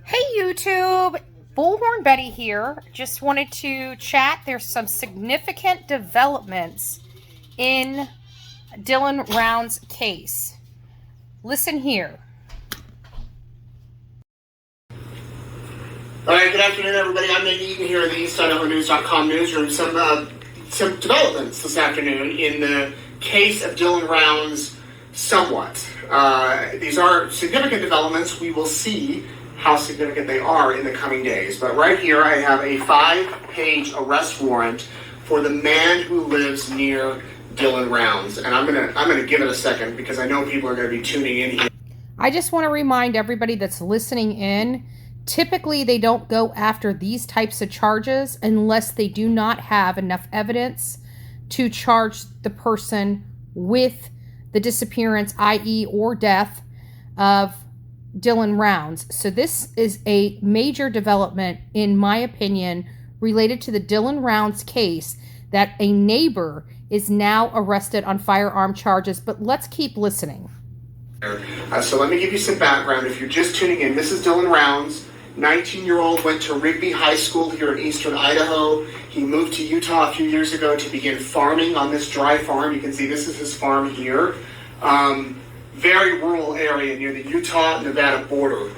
Hey YouTube, bullhornbetty here. Just wanted to chat. There's some significant developments in Dylan Round's case. Listen here. All right, good afternoon, everybody. I'm Nate Eaton here in the EastSideOverNews.com newsroom. Some developments this afternoon in the case of Dylan Round's somewhat. These are significant developments. We will see how significant they are in the coming days. But right here, I have a 5-page arrest warrant for the man who lives near Dylan Rounds, and I'm gonna give it a second because I know people are going to be tuning in here. I just want to remind everybody that's listening in. Typically, they don't go after these types of charges unless they do not have enough evidence to charge the person with the disappearance, i.e. or death of Dylan Rounds. So this is a major development, in my opinion, related to the Dylan Rounds case, that a neighbor is now arrested on firearm charges. But let's keep listening. So let me give you some background. If you're just tuning in, this is Dylan Rounds. 19-year-old, went to Rigby High School here in eastern Idaho. He moved to Utah a few years ago to begin farming on this dry farm. You can see this is his farm here. Very rural area near the Utah-Nevada border.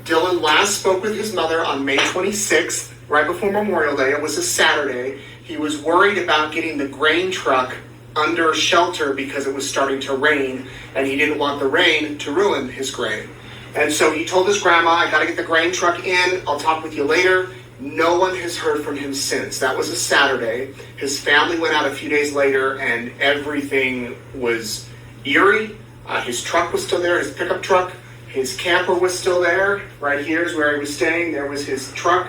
Dylan last spoke with his mother on May 26th, right before Memorial Day. It was a Saturday. He was worried about getting the grain truck under shelter because it was starting to rain, and he didn't want the rain to ruin his grain. And so he told his grandma, I got to get the grain truck in. I'll talk with you later. No one has heard from him since. That was a Saturday. His family went out a few days later, and everything was eerie. His truck was still there, his pickup truck. His camper was still there. Right here is where he was staying. There was his truck.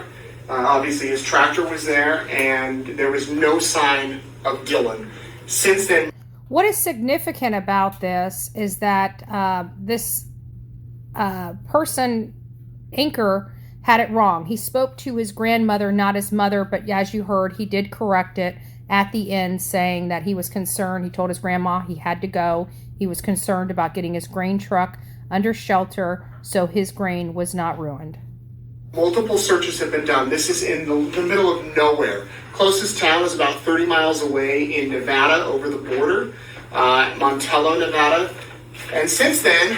Obviously, his tractor was there, and there was no sign of Dylan. Since then... What is significant about this is that this person, Anchor, had it wrong. He spoke to his grandmother, not his mother, but as you heard, he did correct it at the end, saying that he was concerned. He told his grandma he had to go. He was concerned about getting his grain truck under shelter so his grain was not ruined. Multiple searches have been done. This is in the middle of nowhere. Closest town is about 30 miles away in Nevada, over the border, Montello, Nevada. And since then,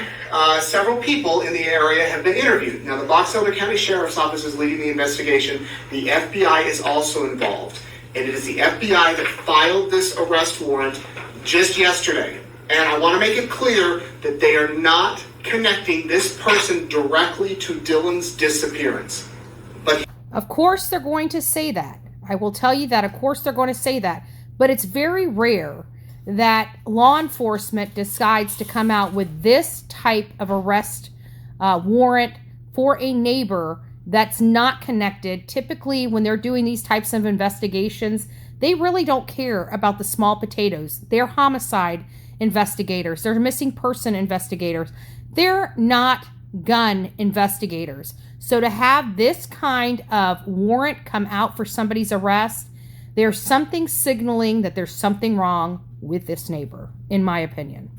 several people in the area have been interviewed. Now, the Box Elder County Sheriff's Office is leading the investigation. The FBI is also involved. And it is the FBI that filed this arrest warrant just yesterday. And I want to make it clear that they are not connecting this person directly to Dylan's disappearance. But of course they're going to say that. I will tell you that, of course they're going to say that. But it's very rare that law enforcement decides to come out with this type of arrest warrant for a neighbor that's not connected. Typically, when they're doing these types of investigations, they really don't care about the small potatoes. They're homicide investigators. They're missing person investigators. They're not gun investigators. So to have this kind of warrant come out for somebody's arrest, there's something signaling that there's something wrong with this neighbor, in my opinion.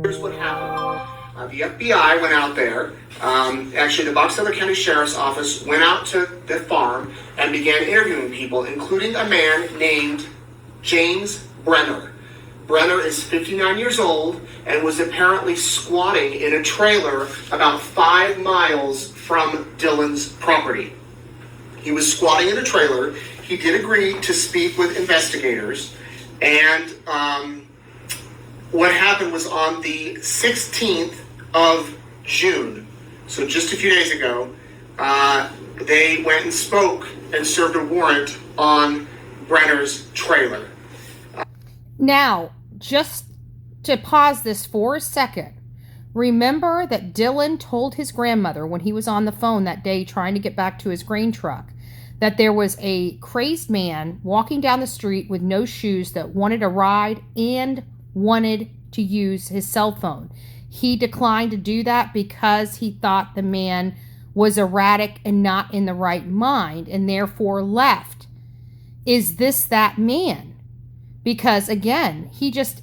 Here's what happened. The FBI went out there. Actually, the Box Elder County Sheriff's Office went out to the farm and began interviewing people, including a man named James Brenner. Brenner is 59 years old and was apparently squatting in a trailer about 5 miles from Dylan's property. He was squatting in a trailer. He did agree to speak with investigators. And what happened was on the 16th of June, so just a few days ago, they went and spoke and served a warrant on Brenner's trailer. Now, just to pause this for a second, remember that Dylan told his grandmother when he was on the phone that day trying to get back to his grain truck that there was a crazed man walking down the street with no shoes that wanted a ride and wanted to use his cell phone. He declined to do that because he thought the man was erratic and not in the right mind and therefore left. Is this that man? Because again, he just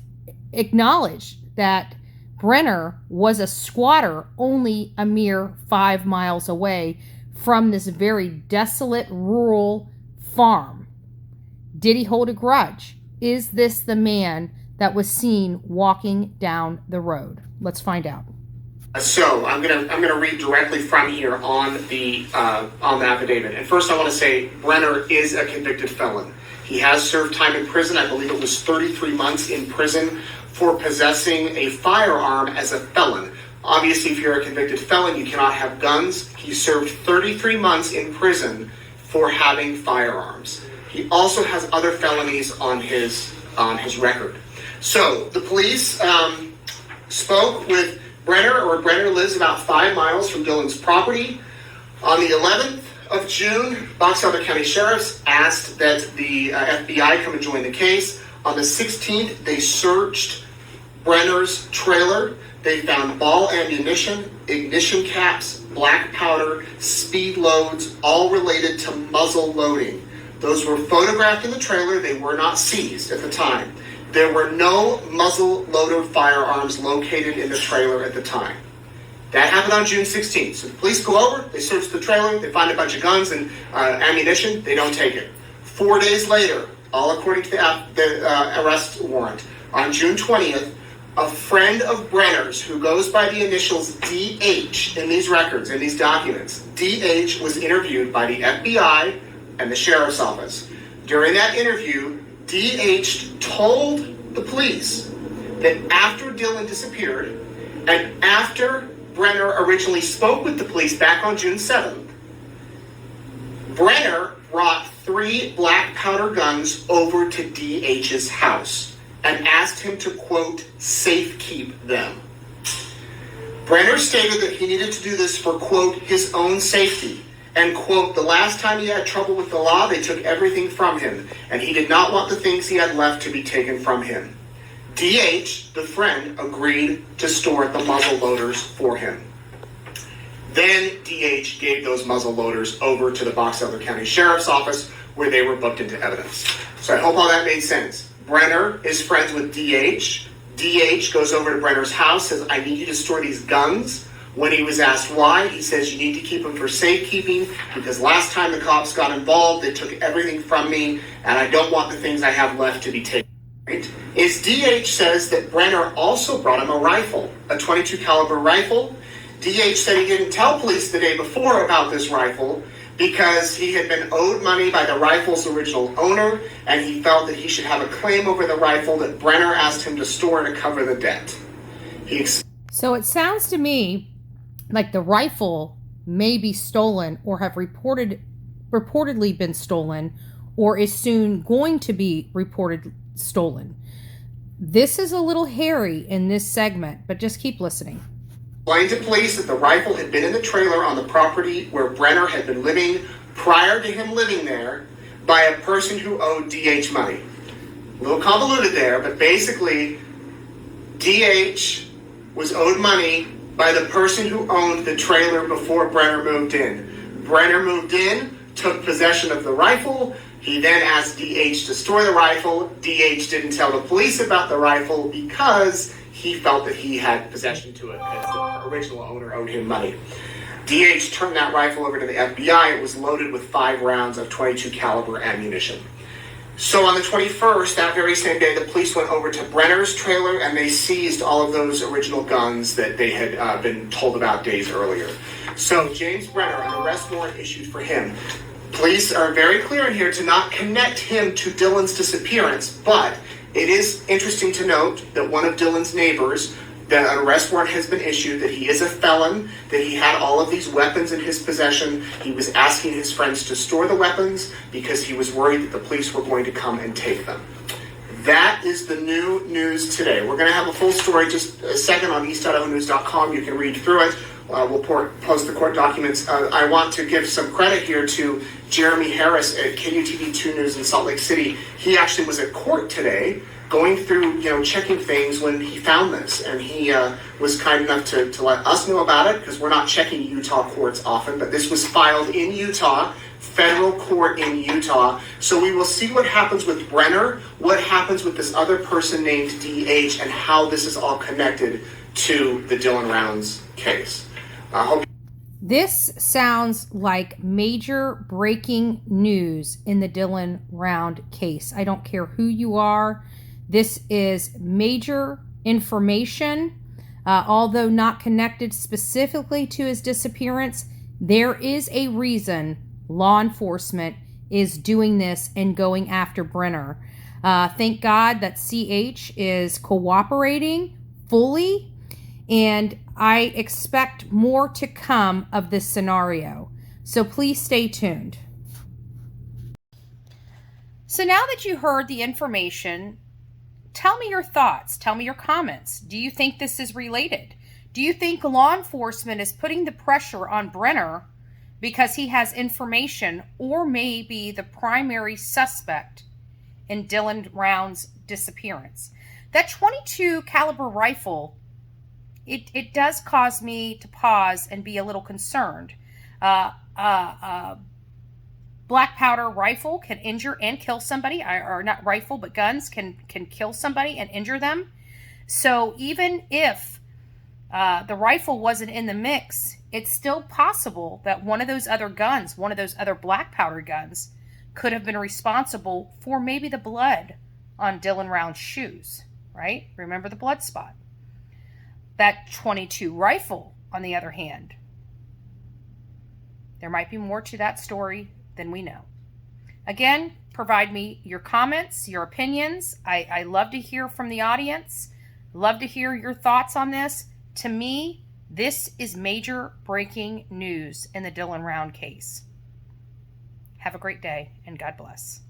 acknowledged that Brenner was a squatter only a mere 5 miles away from this very desolate rural farm. Did he hold a grudge? Is this the man that was seen walking down the road? Let's find out. So I'm gonna read directly from here on the affidavit. And first, I want to say Brenner is a convicted felon. He has served time in prison. I believe it was 33 months in prison for possessing a firearm as a felon. Obviously, if you're a convicted felon, you cannot have guns. He served 33 months in prison for having firearms. He also has other felonies on his record. So the police spoke with Brenner, Brenner lives about 5 miles from Dillon's property. On the 11th of June, Box Elder County Sheriffs asked that the FBI come and join the case. On the 16th, they searched Brenner's trailer. They found ball ammunition, ignition caps, black powder, speed loads, all related to muzzle loading. Those were photographed in the trailer. They were not seized at the time. There were no muzzle loader firearms located in the trailer at the time. That happened on June 16th. So the police go over, they search the trailer, they find a bunch of guns and ammunition. They don't take it. 4 days later, all according to the arrest warrant, on June 20th, a friend of Brenner's who goes by the initials DH in these records, in these documents, DH was interviewed by the FBI and the sheriff's office. During that interview, DH told the police that after Dillon disappeared and after Brenner originally spoke with the police back on June 7th, Brenner brought 3 black powder guns over to DH's house and asked him to, quote, safekeep them. Brenner stated that he needed to do this for, quote, his own safety. And, quote, the last time he had trouble with the law, they took everything from him, and he did not want the things he had left to be taken from him. DH, the friend, agreed to store the muzzle loaders for him. Then DH gave those muzzle loaders over to the Box Elder County Sheriff's Office, where they were booked into evidence. So I hope all that made sense. Brenner is friends with DH. DH goes over to Brenner's house, says, I need you to store these guns. When he was asked why, he says, you need to keep them for safekeeping because last time the cops got involved, they took everything from me, and I don't want the things I have left to be taken. Right? Is DH says that Brenner also brought him a rifle, a .22 caliber rifle. DH said he didn't tell police the day before about this rifle because he had been owed money by the rifle's original owner, and he felt that he should have a claim over the rifle that Brenner asked him to store to cover the debt. So it sounds to me like the rifle may be stolen or have reportedly been stolen or is soon going to be reported stolen. This is a little hairy in this segment, but just keep listening. Explained to police that the rifle had been in the trailer on the property where Brenner had been living prior to him living there by a person who owed DH money. A little convoluted there, but basically DH was owed money by the person who owned the trailer before Brenner moved in. Brenner moved in, took possession of the rifle. He then asked DH to store the rifle. DH didn't tell the police about the rifle because he felt that he had possession to it because the original owner owed him money. DH turned that rifle over to the FBI. It was loaded with 5 rounds of .22 caliber ammunition. So on the 21st, that very same day, the police went over to Brenner's trailer and they seized all of those original guns that they had been told about days earlier. So James Brenner, an arrest warrant issued for him. Police are very clear in here to not connect him to Dillon's disappearance, but it is interesting to note that one of Dillon's neighbors, that an arrest warrant has been issued, that he is a felon, that he had all of these weapons in his possession. He was asking his friends to store the weapons because he was worried that the police were going to come and take them. That is the new news today. We're going to have a full story just a second on east.ohnews.com. You can read through it. We'll post the court documents. I want to give some credit here to Jeremy Harris at KUTV 2 News in Salt Lake City. He actually was at court today going through, checking things when he found this. And he was kind enough to let us know about it because we're not checking Utah courts often. But this was filed in Utah, federal court in Utah. So we will see what happens with Brenner, what happens with this other person named DH, and how this is all connected to the Dylan Rounds case. I hope. This sounds like major breaking news in the Dylan Round case. I don't care who you are. This is major information. Although not connected specifically to his disappearance, there is a reason law enforcement is doing this and going after Brenner. Thank God that CH is cooperating fully, and I expect more to come of this scenario. So please stay tuned. So now that you heard the information, tell me your thoughts. Tell me your comments. Do you think this is related? Do you think law enforcement is putting the pressure on Brenner because he has information or maybe the primary suspect in Dylan Round's disappearance? That .22 caliber rifle, it does cause me to pause and be a little concerned. Black powder rifle can injure and kill somebody, or not rifle, but guns can kill somebody and injure them. So even if the rifle wasn't in the mix, it's still possible that one of those other guns, one of those other black powder guns, could have been responsible for maybe the blood on Dylan Round's shoes, right? Remember the blood spot. That .22 rifle, on the other hand, there might be more to that story than we know. Again, provide me your comments, your opinions. I love to hear from the audience. Love to hear your thoughts on this. To me, this is major breaking news in the Dylan Round case. Have a great day, and God bless.